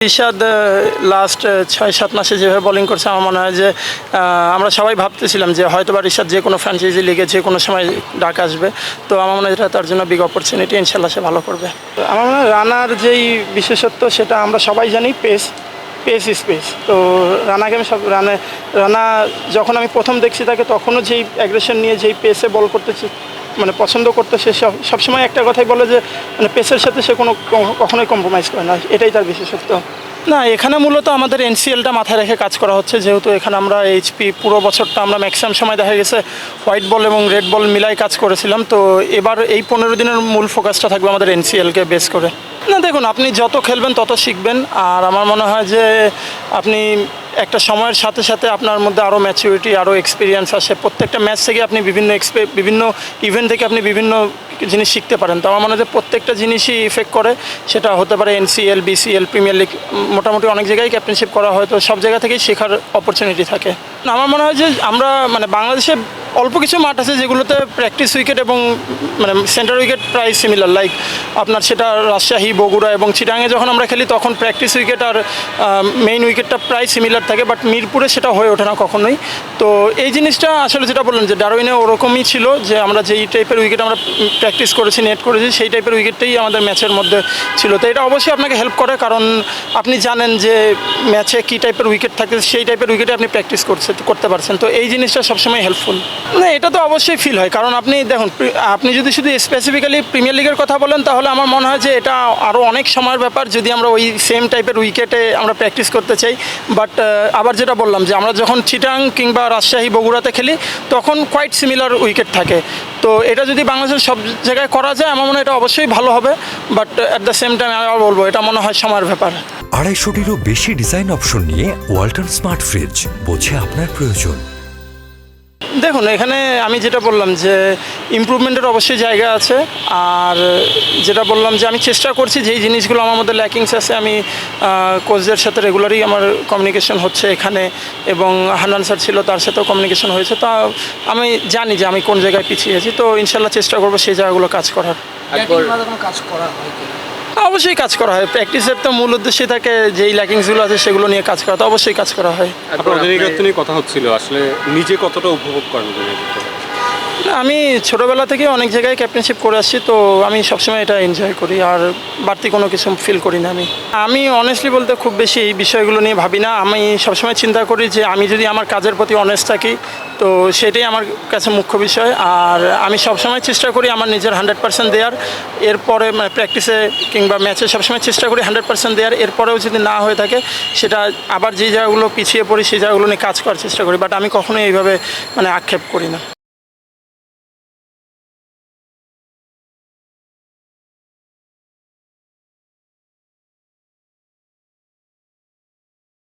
ইরশাদ last ৬-৭ মাসে যেভাবে bowling করছে আমার মনে হয় যে আমরা সবাই ভাবতেছিলাম যে হয়তোবা ইরশাদ যে কোনো ফ্র্যাঞ্চাইজি লিগে যে কোনো সময় ডাক আসবে। তো আমার মনে হয় এটা তার জন্য বিগ অপরচুনিটি, ইনশাল্লাহ সে ভালো করবে। আমার মনে হয় রানার যেই বিশেষত্ব সেটা আমরা সবাই জানি, পেস স্পেস। তো রানাকে আমি রানা যখন আমি প্রথম দেখছি তাকে তখনও যেই অ্যাগ্রেশন নিয়ে যেই পেসে বল করতেছি মানে পছন্দ করতে, সে সবসময় একটা কথাই বলে যে মানে পেসের সাথে সে কখনোই কম্প্রোমাইজ করে না, এটাই তার বিশেষত্ব। না, এখানে মূলত আমাদের এনসিএলটা মাথায় রেখে কাজ করা হচ্ছে, যেহেতু এখানে আমরা এইচপি পুরো বছরটা আমরা ম্যাক্সিমাম সময় দেখা গেছে হোয়াইট বল এবং রেড বল মিলাই কাজ করেছিলাম। তো এবার এই 15 দিনের মূল ফোকাসটা থাকবে আমাদের এনসিএলকে বেস করে। না দেখুন, আপনি যত খেলবেন তত শিখবেন, আর আমার মনে হয় যে আপনি একটা সময়ের সাথে সাথে আপনার মধ্যে আরও ম্যাচুরিটি, আরও এক্সপিরিয়েন্স আসে। প্রত্যেকটা ম্যাচ থেকে আপনি বিভিন্ন ইভেন্ট থেকে আপনি বিভিন্ন জিনিস শিখতে পারেন। তো আমার মনে হয় যে প্রত্যেকটা জিনিসই ইফেক্ট করে, সেটা হতে পারে এনসিএল, বিসিএল, প্রিমিয়ার লিগ, মোটামুটি অনেক জায়গায় ক্যাপ্টেনশিপ করা হয়, তো সব জায়গা থেকেই শেখার অপরচুনিটি থাকে। আমার মনে হয় যে আমরা মানে বাংলাদেশে অল্প কিছু মাঠ আছে যেগুলোতে প্র্যাকটিস উইকেট এবং মানে সেন্টার উইকেট প্রায় সিমিলার, লাইক আপনার সেটা রাজশাহী, বগুড়া এবং চিটাগাঙে যখন আমরা খেলি তখন প্র্যাকটিস উইকেট আর মেইন উইকেটটা প্রায় সিমিলার থাকে, বাট মিরপুরে সেটা হয়ে ওঠে না কখনোই। তো এই জিনিসটা আসলে যেটা বললেন যে ডারউইনে ওরকমই ছিল, যে আমরা যেই টাইপের উইকেট আমরা প্র্যাকটিস করেছি, নেট করেছি, সেই টাইপের উইকেটটাই আমাদের ম্যাচের মধ্যে ছিল। তো এটা অবশ্যই আপনাকে হেল্প করে, কারণ আপনি জানেন যে ম্যাচে কী টাইপের উইকেট থাকে, সেই টাইপের উইকেটে আপনি প্র্যাকটিস করতে পারছেন। তো এই জিনিসটা সবসময় হেল্পফুল। না, এটা তো অবশ্যই ফিল হয়, কারণ আপনি দেখুন, আপনি যদি শুধু স্পেসিফিক্যালি প্রিমিয়ার লিগের কথা বলেন তাহলে আমার মনে হয় যে এটা আরও অনেক সময়ের ব্যাপার যদি আমরা ওই সেম টাইপের উইকেটে আমরা প্র্যাকটিস করতে চাই। বাট আবার যেটা বললাম যে আমরা যখন চিটাং কিংবা রাজশাহী, বগুড়াতে খেলি তখন কোয়াইট সিমিলার উইকেট থাকে। তো এটা যদি বাংলাদেশের সব জায়গায় করা যায় আমার মনে হয় এটা অবশ্যই ভালো হবে। But at the same time আমি বলবো এটা মনে হয় সময়ের ব্যাপার। 250-টিরও বেশি ডিজাইন অপশন নিয়ে ওয়ালটন স্মার্ট ফ্রিজ, বোঝে আপনার প্রয়োজন। দেখুন, এখানে আমি যেটা বললাম যে ইমপ্রুভমেন্টের অবশ্যই জায়গা আছে, আর যেটা বললাম যে আমি চেষ্টা করছি যেই জিনিসগুলো আমার মধ্যে ল্যাকিংস আছে আমি কোচদের সাথে রেগুলারই আমার কমিউনিকেশন হচ্ছে এখানে, এবং হান্নান স্যার ছিল তার সাথেও কমিউনিকেশন হয়েছে। তো আমি জানি যে আমি কোন জায়গায় পিছিয়ে আছি, তো ইনশাল্লাহ চেষ্টা করবো সেই জায়গাগুলো কাজ করার। অবশ্যই কাজ করা হয়, প্র্যাকটিসের তো মূল উদ্দেশ্যই থাকে যেই ল্যাকিংসগুলো আছে সেগুলো নিয়ে কাজ করা, তো অবশ্যই কাজ করা হয়। অধিনায়কত্ব নিয়ে কথা হচ্ছিল, আসলে নিজে কতটা উপভোগ করেন? আমি ছোটোবেলা থেকে অনেক জায়গায় ক্যাপ্টেনশিপ করে আসছি, তো আমি সবসময় এটা এনজয় করি, আর বাড়তি কোনো কিছু ফিল করি না। আমি অনেস্টলি বলতে খুব বেশি এই বিষয়গুলো নিয়ে ভাবি না। আমি সবসময় চিন্তা করি যে আমি যদি আমার কাজের প্রতি অনেস্ট থাকি তো সেটাই আমার কাছে মুখ্য বিষয়, আর আমি সবসময় চেষ্টা করি আমার নিজের 100% দেওয়ার। এরপরে মানে প্র্যাকটিসে কিংবা ম্যাচে সবসময় চেষ্টা করি 100% দেওয়ার। এরপরেও যদি না হয়ে থাকে সেটা আবার যে জায়গাগুলো পিছিয়ে পড়ি সেই জায়গাগুলো নিয়ে কাজ করার চেষ্টা করি, বাট আমি কখনোই এইভাবে মানে আক্ষেপ করি না।